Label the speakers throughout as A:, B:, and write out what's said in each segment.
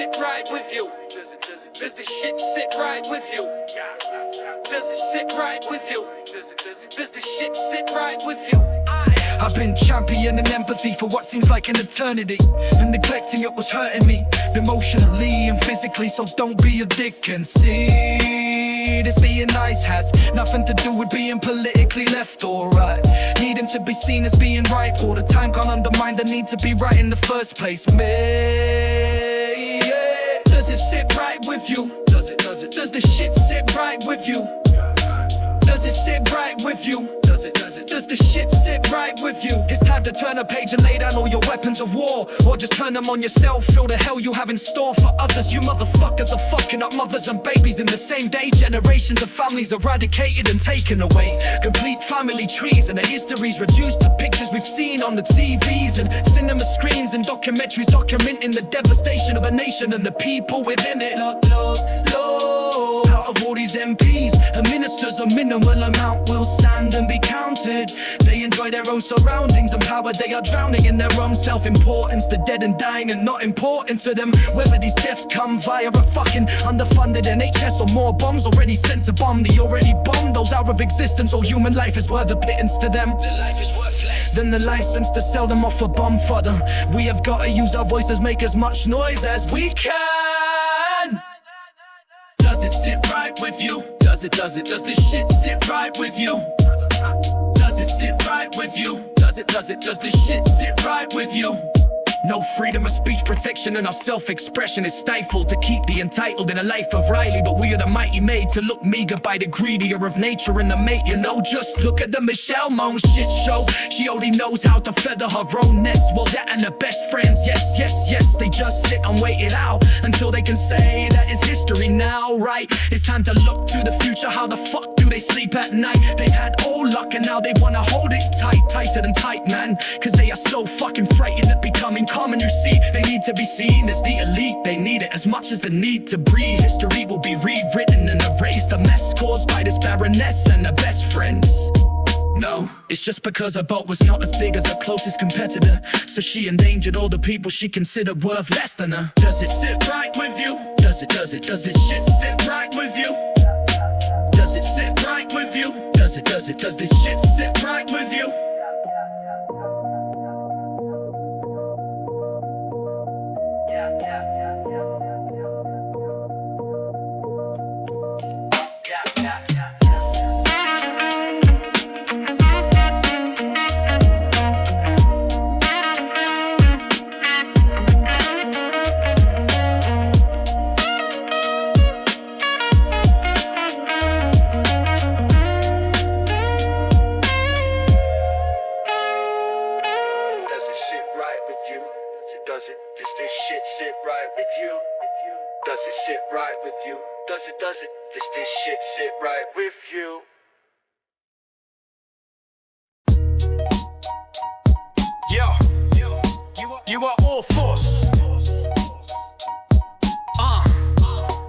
A: sit right with you? Does the shit sit right with you? Does it sit right with you? Does the shit sit right with you?
B: I've been championing empathy for what seems like an eternity, and neglecting it was hurting me, emotionally and physically. So don't be a dick and see this being nice has nothing to do with being politically left or right. Needing to be seen as being right all the time can't undermine the need to be right in the first place. Me, yeah. Does it sit right with you? Does the shit sit right with you? Does it sit right with you? Does the shit sit right with you? It's time to turn a page and lay down all your weapons of war, or just turn them on yourself. Feel the hell you have in store for others. You motherfuckers are fucking up mothers and babies in the same day. Generations of families eradicated and taken away. Complete family trees and their histories reduced to pictures we've seen on the TVs and cinema screens and documentaries documenting the devastation of a nation and the people within it. Lord, out of all these MPs and ministers, a minimal amount will stand and be counted. They enjoy their own surroundings and power. They are drowning in their own self-importance. The dead and dying and not important to them. Whether these deaths come via a fucking underfunded NHS or more bombs already sent to bomb the already bombed those out of existence. All human life is worth a pittance to them. Their life is worthless. Then the license to sell them off for bomb fodder. We have got to use our voices, make as much noise as we can. Does it sit right with you? Does this shit sit right with you? Does it sit right with you? Does this shit sit right with you? No freedom of speech protection and our self-expression is stifled to keep the entitled in a life of Riley. But we are the mighty made to look meager by the greedier of nature and the mate. You know, just look at the Michelle Moan shit show. She only knows how to feather her own nest. Well, that and her best friends, yes, they just sit and wait it out until they can say that it's history now, right? It's time to look to the future. How the fuck do they sleep at night? They've had all luck and now they wanna hold it tight, tighter than tight, man. Cause they are so fucking frightened of becoming common. You see, they need to be seen as the elite. They need it as much as the need to breathe. History will be rewritten and erase the mess caused by this baroness and her best friends. No, it's just because her boat was not as big as her closest competitor, so she endangered all the people she considered worth less than her. Does it sit right with you? Does this shit sit right with you? Does it sit right with you? Does this shit sit right with you? Does this shit sit right with you? Does it sit right with you? Does it? Does this shit sit right with you? You are all force.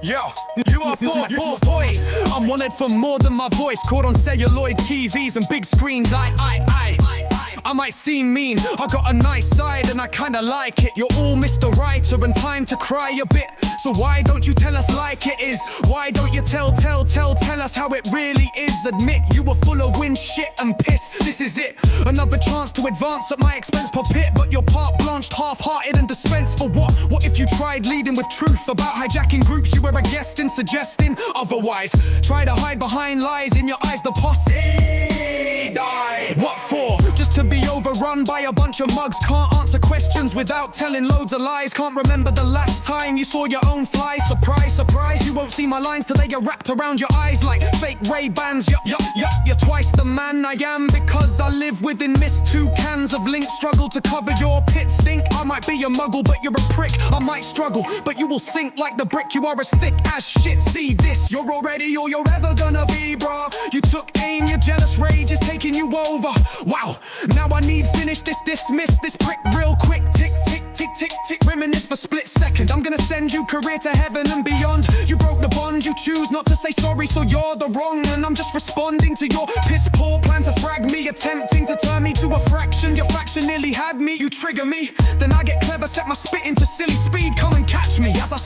B: Yo, you are force, boys. I'm wanted for more than my voice. Caught on celluloid TVs and big screens. I might seem mean, I got a nice side and I kinda like it. You're all Mr. Writer and time to cry a bit. So why don't you tell us like it is? Why don't you tell us how it really is? Admit you were full of wind, shit and piss. This is it, another chance to advance at my expense per pit. But you're part blanched, half-hearted and dispensed for what? What if you tried leading with truth about hijacking groups you were a guest in, suggesting otherwise? Try to hide behind lies in your eyes, the posse died. What for? Just to be overrun by a bunch of mugs. Can't answer questions without telling loads of lies. Can't remember the last time you saw your own fly. Surprise, surprise, you won't see my lines till they get wrapped around your eyes like fake Ray-Bans. You're twice the man I am because I live within mist. 2 cans of link struggle to cover your pit stink. I might be a muggle but you're a prick. I might struggle but you will sink like the brick. You are as thick as shit, see this. You're already all you're ever gonna be, bro. You took aim, your jealous rage is taking you over. Wow, now I need finish this, dismiss this prick real quick. Tick, tick, tick, tick, tick, reminisce for split second. I'm gonna send you career to heaven and beyond. You broke the bond, you choose not to say sorry, so you're the wrong. And I'm just responding to your piss poor plan to frag me, attempting to turn me to a fraction. Your faction nearly had me, you trigger me, then I get clever, set my spit into silly speed. Come and catch me as I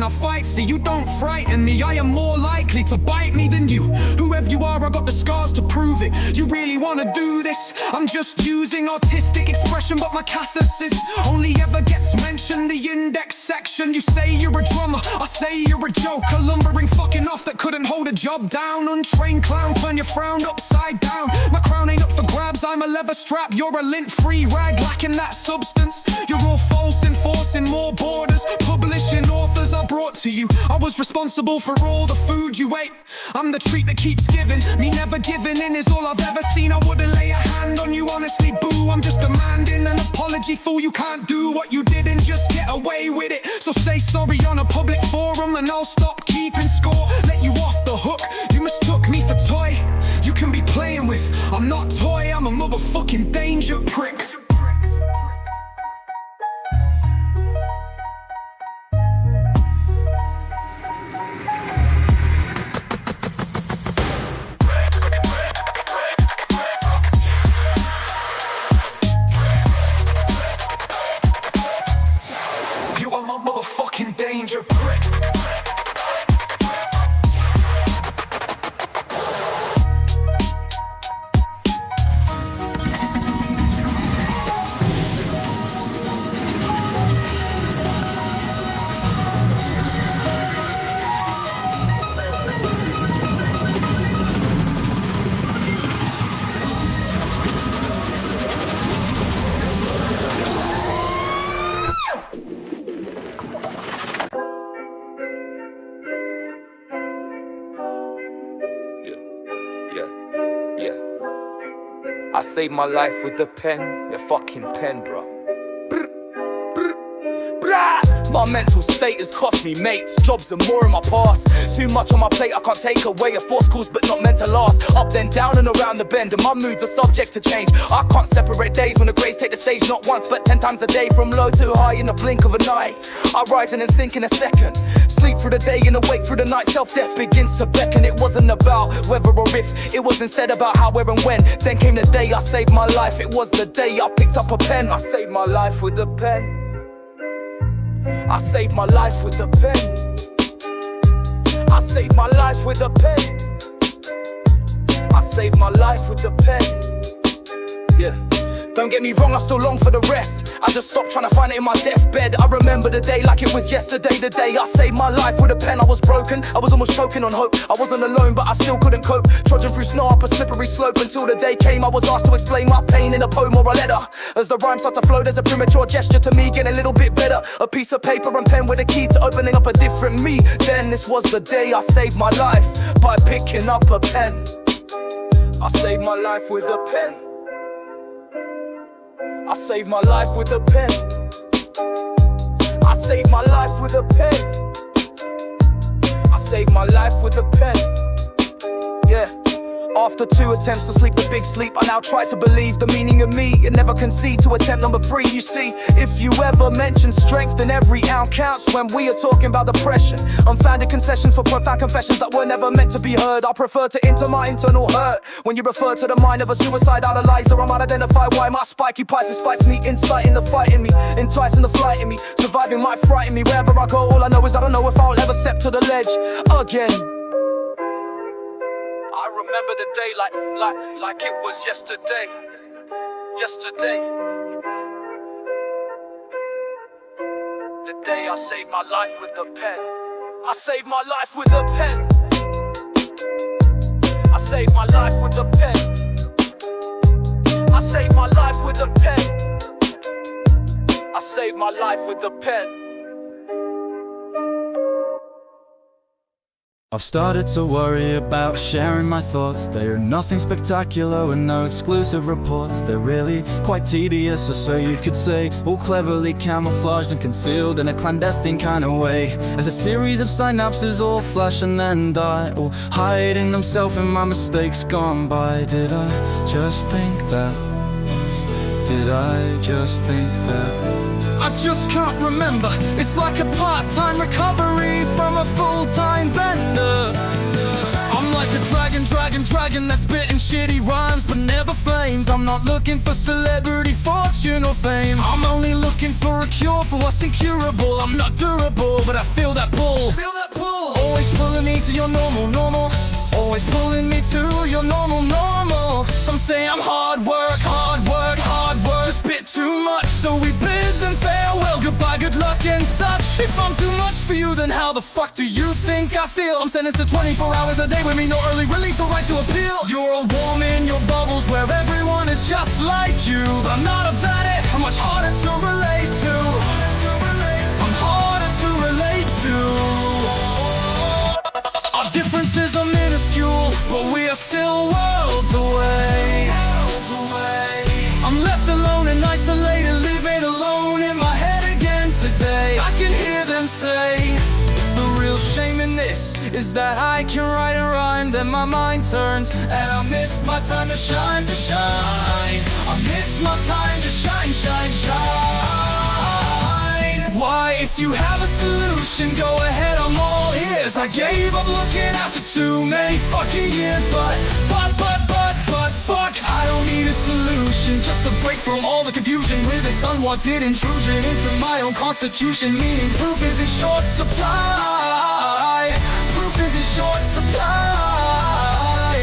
C: when I fight. See, you don't frighten me, I am more likely to bite me than you. Whoever you are, I got the scars to prove it. You really wanna do this? I'm just using artistic expression, but my catharsis only ever gets mentioned. The index section. You say you're a drummer, I say you're a joker. Lumbering fucking off that couldn't hold a job down. Untrained clown, turn your frown upside down. My crown ain't up for grabs, I'm a leather strap. You're a lint-free rag, lacking that substance. You're all false, enforcing more borders. Publishing authors I brought to you. I was responsible for all the food you ate. I'm the treat that keeps giving. Me never giving in is all I've ever seen. I wouldn't lay a hand on you, honestly, boo. I'm just demanding an apology, fool. You can't do what you did and just get away with it. So say sorry on a public forum and I'll stop keeping score. Let you off the hook, you mistook me for toy. You can be playing with, I'm not toy, I'm a motherfucking danger prick. You are my motherfucking danger prick.
D: I saved my life with the pen, your fucking pen, bro. My mental state has cost me mates, jobs and more in my past. Too much on my plate, I can't take away. A force calls but not meant to last. Up then down and around the bend, and my moods are subject to change. I can't separate days when the grays take the stage, not once but 10 times a day. From low to high in the blink of an eye, I rise and then sink in a second. Sleep through the day and awake through the night. Self-death begins to beckon. It wasn't about whether or if, it was instead about how, where and when. Then came the day I saved my life. It was the day I picked up a pen. I saved my life with a pen. I saved my life with a pen. I saved my life with a pen. I saved my life with a pen. Yeah. Don't get me wrong, I still long for the rest. I just stopped trying to find it in my deathbed. I remember the day like it was yesterday. The day I saved my life with a pen. I was broken, I was almost choking on hope. I wasn't alone, but I still couldn't cope. Trudging through snow up a slippery slope until the day came I was asked to explain my pain in a poem or a letter. As the rhymes start to flow, there's a premature gesture to me getting a little bit better. A piece of paper and pen with a key to opening up a different me. Then this was the day I saved my life by picking up a pen. I saved my life with a pen. I saved my life with a pen. I saved my life with a pen. I saved my life with a pen. Yeah. After 2 attempts to sleep the big sleep, I now try to believe the meaning of me and never concede to attempt number 3. You see, if you ever mention strength, then every ounce counts when we are talking about depression. Unfounded concessions for profound confessions that were never meant to be heard. I prefer to enter my internal hurt. When you refer to the mind of a suicide analyzer, I might identify why my spiky pies spites me, inciting the fight in me, enticing the flight in me. Surviving might frighten me. Wherever I go, all I know is I don't know if I'll ever step to the ledge again. I remember the day like it was yesterday. Yesterday. The day I saved my life with a pen. I saved my life with a pen. I saved my life with a pen. I saved my life with a pen. I saved my life with a pen.
E: I've started to worry about sharing my thoughts. They're nothing spectacular with no exclusive reports. They're really quite tedious, or so you could say, all cleverly camouflaged and concealed in a clandestine kind of way. As a series of synapses all flash and then die, all hiding themselves in my mistakes gone by. Did I just think that? Did I just think that? I just can't remember. It's like a part-time recovery from a full-time bender. I'm like a dragon that's spitting shitty rhymes but never flames. I'm not looking for celebrity, fortune or fame. I'm only looking for a cure for what's incurable. I'm not durable, but I feel that pull. Always pulling me to your normal. Always pulling me to your normal. Some say I'm hard work. Just bit too much, so we bid them farewell, goodbye, good luck and such. If I'm too much for you, then how the fuck do you think I feel? I'm sentenced to 24 hours a day with me, no early release or right to appeal. You're all warm in your bubbles where everyone is just like you, but I'm not a valet, I'm much harder to relate to. I'm harder to relate to. Our differences are minuscule, but we are still worlds away. I'm left alone and isolated, living alone in my head again today. I can hear them say, the real shame in this is that I can write and rhyme, then my mind turns, and I miss my time to shine, I miss my time to shine. Why, if you have a solution, go ahead, I'm all ears. I gave up looking after too many fucking years, but fuck, I don't need a solution, just a break from all the confusion with its unwanted intrusion into my own constitution. Meaning proof is in short supply. Proof is in short supply.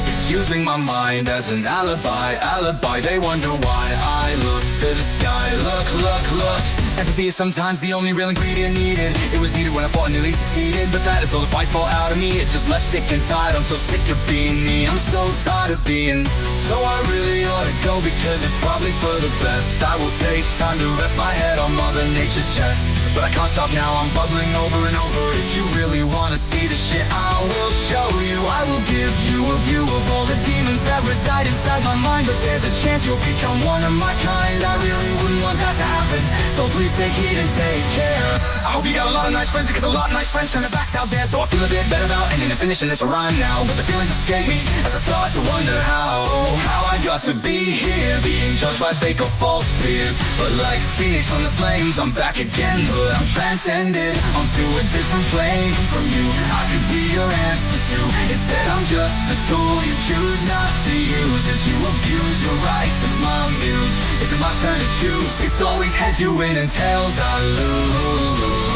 E: It's using my mind as an alibi. They wonder why I look to the sky. Look. Empathy is sometimes the only real ingredient needed. It was needed when I fought and nearly succeeded, but that is all the fight fall out of me. It just left sick and tired. I'm so sick of being me. I'm so tired of being. So I really ought to go, because it's probably for the best. I will take time to rest my head on Mother Nature's chest, but I can't stop now, I'm bubbling over and over. If you really wanna see the shit, I will show you. I will give you a view of all the demons that reside inside my mind, but there's a chance you'll become one of my kind. I really wouldn't want that to happen, so please take heed and take care. I hope you got a lot of nice friends, because a lot of nice friends turn their backs out there. So I feel a bit better about ending and finishing this rhyme now, but the feelings escape me as I start to wonder how I got to be here, being judged by fake or false peers. But like Phoenix from the flames, I'm back again, but I'm transcended onto a different plane from you. I could be your answer to. Instead I'm just a tool you choose not to use, as you abuse your rights as my muse. Is it my turn to choose? It's always heads you win and tails I lose.